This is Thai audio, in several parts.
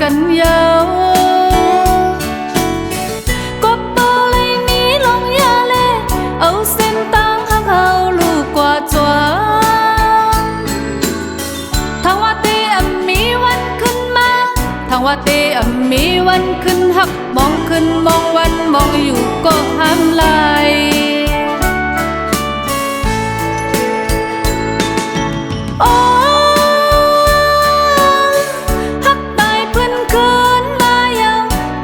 กันยาวก็เปิดเลยมีลงยาเล่เอาเส้นตั้งหักเอาลูกกว่าจัวทางว่าเตอมีวันขึ้นมาทางว่าเตอมีวันขึ้นหักมองขึ้นมองวันมองอยู่ก็ห้ามไหลโอ้หักตายเพื่อนคืนมาเยา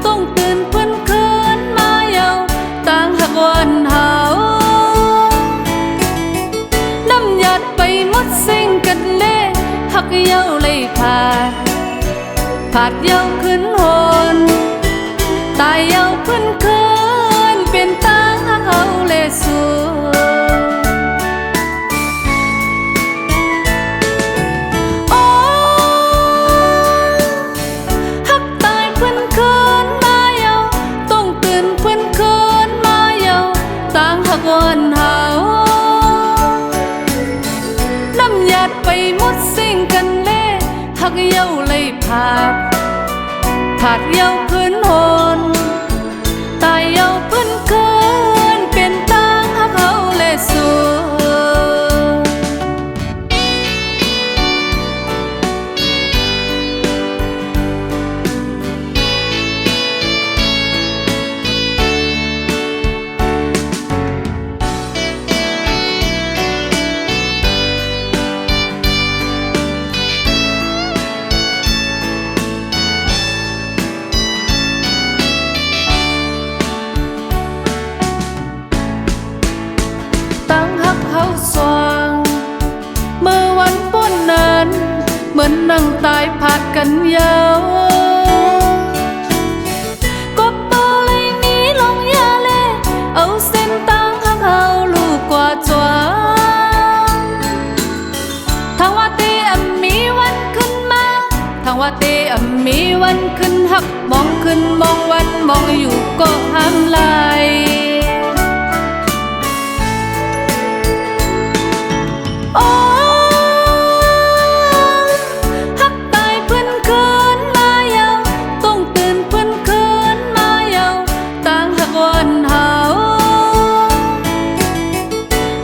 ต้องตื่นเพื่อนคืนมาเยาต่างหักวันเฮาน้ำหยาดไปหมดสิ่งกันเล่หักเยาเลยผาดเยาขึ้นหนตายเยาเพื่อนคืนเป็นต่างหักเฮาเลยสู้วันเฮาน้ำหยาดไปหมดสิ่งกันเล่หักเย้าเลยผาดเย้าพื้นหนตายเย้าพื้นเกินเป็นต่างหักเฮาเลยสู้สว่างเมื่อวันป้นนั้นเหมือนนั่งตายผาดกันยาวก็เปิดเลยมีลงยาเล่เอาเส้นตั้งหักเอาลูกกว่าจัวทางว่าเตอมีวันขึ้นมาทางว่าเตอมีวันขึ้นหักมองขึ้นมองวันมองอยู่ก็ห้ามไหลโอ้หักตายเพื่อนคืนมาเยาต้องตื่นเพื่อนคืนมาเยาต่างหักวันเฮา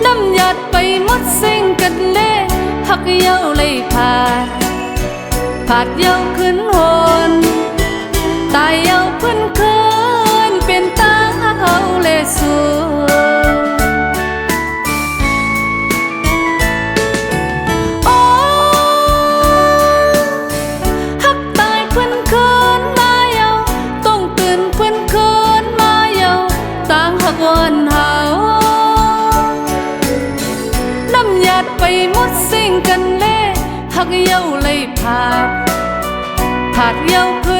น้ำหยาดไปหมดสิ่งกันเล่หักเย้าเลยผาดเย้าขึ้นหนตายเย้าเพื่อนคืนเป็นต่างหักเฮาเลยสู้วันเฮาน้ำหยาดไปหมดสิ่งกันเล่หักเย้าเลยผาดเย้าขึ้น